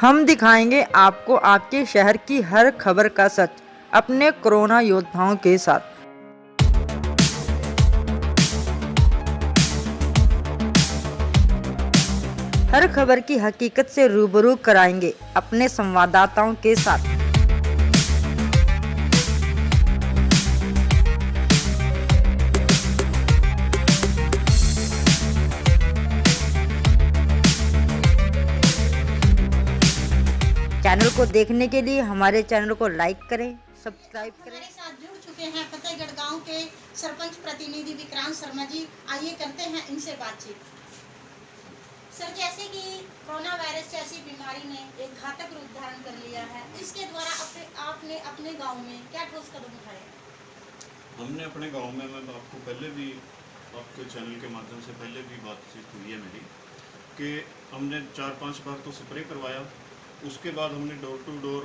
हम दिखाएंगे आपको आपके शहर की हर खबर का सच अपने कोरोना योद्धाओं के साथ। हर खबर की हकीकत से रूबरू कराएंगे अपने संवाददाताओं के साथ। चैनल को देखने के लिए हमारे चैनल को लाइक करें, सब्सक्राइब करें। हमारे साथ जुड़ चुके हैं फतेहगढ़ गांव के सरपंच प्रतिनिधि विक्रांत शर्मा जी। आइए करते हैं इनसे बातचीत। सर, जैसे कि कोरोना वायरस जैसी बीमारी ने एक घातक रूप धारण कर लिया है, इसके द्वारा आपने अपने गांव में क्या ठोस कदम उठाए? हमने अपने गांव में, मैं आपको पहले भी आपके चैनल के माध्यम से पहले भी बातचीत हुई है मेरी, कि हमने 4-5 बार तो स्प्रे करवाया। उसके बाद हमने डोर टू डोर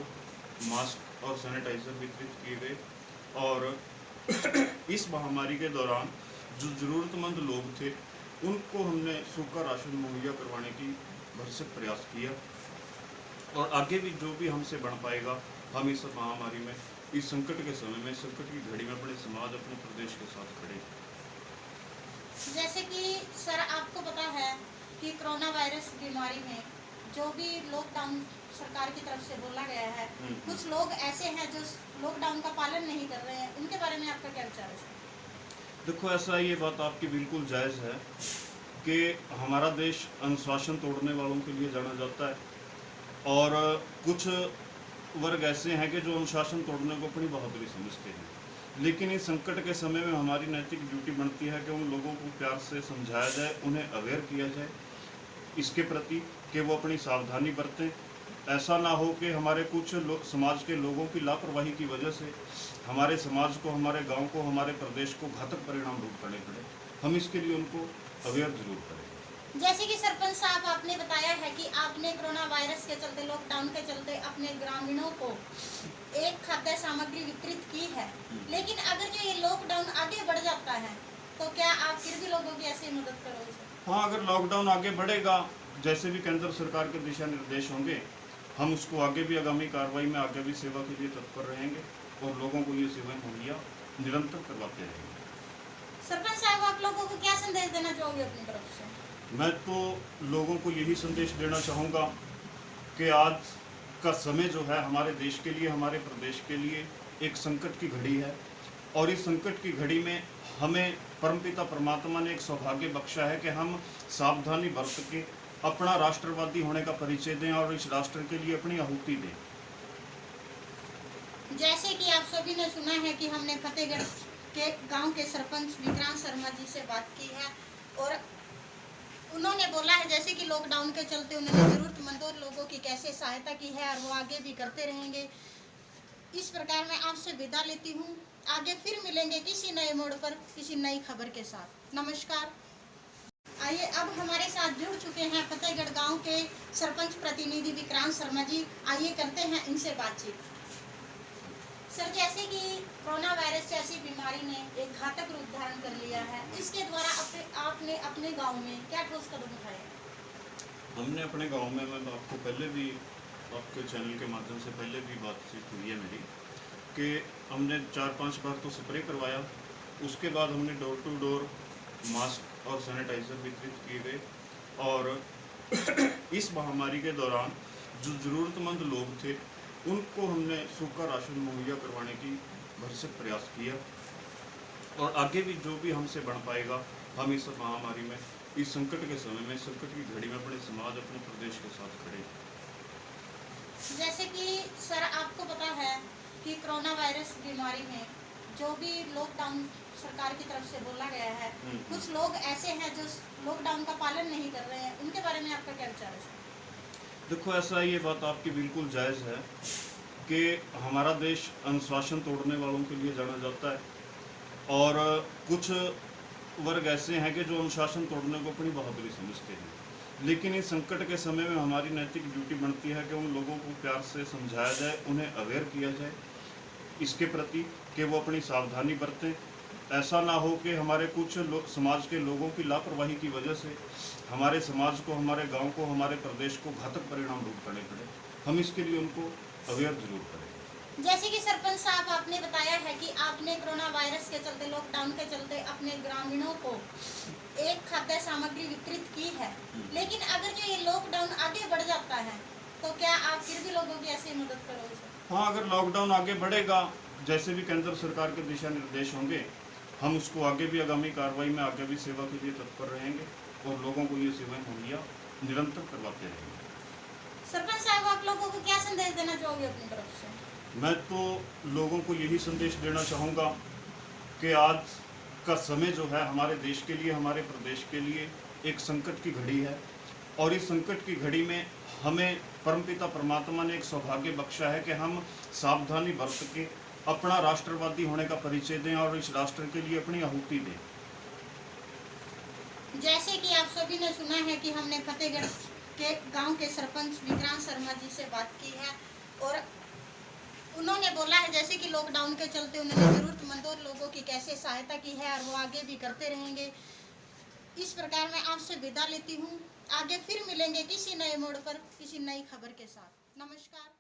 मास्क और सैनिटाइज़र वितरित किए गए और इस महामारी के दौरान जो ज़रूरतमंद लोग थे उनको हमने सूखा राशन मुहैया करवाने की भरसक प्रयास किया और आगे भी जो भी हमसे बन पाएगा हम इस महामारी में, इस संकट के समय में, संकट की घड़ी में अपने समाज, अपने प्रदेश के साथ खड़े। जैसे कि सर, आपको पता है कि कोरोना वायरस बीमारी में जो भी लॉकडाउन सरकार की तरफ से बोला गया है, कुछ लोग ऐसे हैं जो लॉकडाउन का पालन नहीं कर रहे हैं, उनके बारे में आपका क्या विचार है? देखो, ऐसा, ये बात आपकी बिल्कुल जायज़ है कि हमारा देश अनुशासन तोड़ने वालों के लिए जाना जाता है और कुछ वर्ग ऐसे हैं कि जो अनुशासन तोड़ने को अपनी बहादुरी समझते हैं। लेकिन इस संकट के समय में हमारी नैतिक ड्यूटी बनती है कि उन लोगों को प्यार से समझाया जाए, उन्हें अवेयर किया जाए इसके प्रति कि वो अपनी सावधानी बरतें। ऐसा ना हो कि हमारे कुछ समाज के लोगों की लापरवाही की वजह से हमारे समाज को, हमारे गांव को, हमारे प्रदेश को घातक परिणाम भुगतने पड़े। हम इसके लिए उनको अवेयर जरूर करें। जैसे कि सरपंच साहब, आपने बताया है कि आपने कोरोना वायरस के चलते, लॉकडाउन के चलते अपने ग्रामीणों को एक खाद्य सामग्री वितरित की है, लेकिन अगर जो ये लॉकडाउन आगे बढ़ जाता है तो क्या आप फिर भी लोगों की ऐसी मदद करोगे? हाँ, अगर लॉकडाउन आगे बढ़ेगा, जैसे भी केंद्र सरकार के दिशा निर्देश होंगे, हम उसको आगे भी, आगामी कार्रवाई में आगे भी सेवा के लिए तत्पर रहेंगे और लोगों को ये सेवाएं मुहैया निरंतर करवाते रहेंगे। सरपंच साहब, आप लोगों को क्या संदेश देना चाहोगे अपनी तरफ से? मैं तो लोगों को यही संदेश देना चाहूँगा कि आज का समय जो है हमारे देश के लिए, हमारे प्रदेश के लिए एक संकट की घड़ी है और इस संकट की घड़ी में हमें परमपिता परमात्मा ने एक सौभाग्य बख्शा है कि हम सावधानी बरत के अपना राष्ट्रवादी होने का परिचय दें और इस राष्ट्र के लिए अपनी आहुति दें। जैसे कि आप सभी ने सुना है कि हमने फतेहगढ़ के गांव के सरपंच विक्रांत शर्मा जी से बात की है और उन्होंने बोला है जैसे कि लॉकडाउन के चलते उन्होंने जरूरतमंदों लोगों की कैसे सहायता की है और वो आगे भी करते रहेंगे। इस प्रकार मैं आपसे विदा लेती हूँ। आगे फिर मिलेंगे किसी नए मोड़ पर, किसी नई खबर के साथ। नमस्कार। आइए, अब हमारे साथ जुड़ चुके हैं फतेहगढ़ गांव के सरपंच प्रतिनिधि विक्रांत शर्मा जी। आइए करते हैं इनसे बातचीत। सर, जैसे कि कोरोना वायरस जैसी बीमारी ने एक घातक रूप धारण कर लिया है, इसके द्वारा आपने अपने गांव में क्या ठोस कदम उठाए? हमने अपने गांव में, मैं आपको पहले भी आपके चैनल के माध्यम से पहले भी बातचीत हुई है मेरी, कि हमने 4-5 बार तो स्प्रे करवाया। उसके बाद हमने डोर टू डोर मास्क और सैनिटाइज़र वितरित किए गए और इस महामारी के दौरान जो ज़रूरतमंद लोग थे उनको हमने सूखा राशन मुहैया करवाने की भरसक प्रयास किया और आगे भी जो भी हमसे बन पाएगा हम इस महामारी में, इस संकट के समय में, संकट की घड़ी में अपने समाज, अपने प्रदेश के साथ खड़े। जैसे कि सर, आपको पता है कि कोरोना वायरस बीमारी में जो भी लॉकडाउन सरकार की तरफ से बोला गया है, कुछ लोग ऐसे हैं जो लॉकडाउन का पालन नहीं कर रहे हैं, उनके बारे में आपका क्या विचार है? देखो, ऐसा, ये बात आपकी बिल्कुल जायज़ है कि हमारा देश अनुशासन तोड़ने वालों के लिए जाना जाता है और कुछ वर्ग ऐसे हैं कि जो अनुशासन तोड़ने को अपनी बहादुरी समझते हैं। लेकिन इस संकट के समय में हमारी नैतिक ड्यूटी बनती है कि उन लोगों को प्यार से समझाया जाए, उन्हें अवेयर किया जाए इसके प्रति कि वो अपनी सावधानी बरतें। ऐसा ना हो कि हमारे कुछ समाज के लोगों की लापरवाही की वजह से हमारे समाज को, हमारे गांव को, हमारे प्रदेश को घातक परिणाम भुगतने पड़े। हम इसके लिए उनको अवेयर जरूर करेंगे। जैसे कि सरपंच साहब आपने बताया है कि आपने कोरोना वायरस के चलते, लॉकडाउन के चलते अपने ग्रामीणों को एक खाद्य सामग्री वितरित की है, लेकिन अगर जो ये लॉकडाउन आगे बढ़ जाता है तो क्या आप फिर भी लोगों की ऐसी मदद करोगे? हाँ, अगर लॉकडाउन आगे बढ़ेगा, जैसे भी केंद्र सरकार के दिशा निर्देश होंगे, हम उसको आगे भी आगामी कार्रवाई में आगे भी सेवा के लिए तत्पर रहेंगे और लोगों को ये सेवाएं मुहैया निरंतर करवाते रहेंगे। सरपंच साहब, आप लोगों को क्या संदेश देना चाहोगे अपनी तरफ से? मैं तो लोगों को यही संदेश देना चाहूँगा कि आज का समय जो है हमारे देश के लिए, हमारे प्रदेश के लिए एक संकट की घड़ी है और इस संकट की घड़ी में हमें परमपिता परमात्मा ने एक सौभाग्य बख्शा है कि हम सावधानी बरत के अपना राष्ट्रवादी होने का परिचय दें और इस राष्ट्र के लिए अपनी आहुति दें। जैसे कि आप सभी ने सुना है कि हमने फतेहगढ़ के गांव के सरपंच विक्रांत शर्मा जी से बात की है और उन्होंने बोला है जैसे कि लॉकडाउन के चलते उन्होंने जरूरतमंदों लोगों की कैसे सहायता की है और वो आगे भी करते रहेंगे। इस प्रकार मैं आपसे विदा लेती हूँ। आगे फिर मिलेंगे किसी नए मोड़ पर किसी नई खबर के साथ। नमस्कार।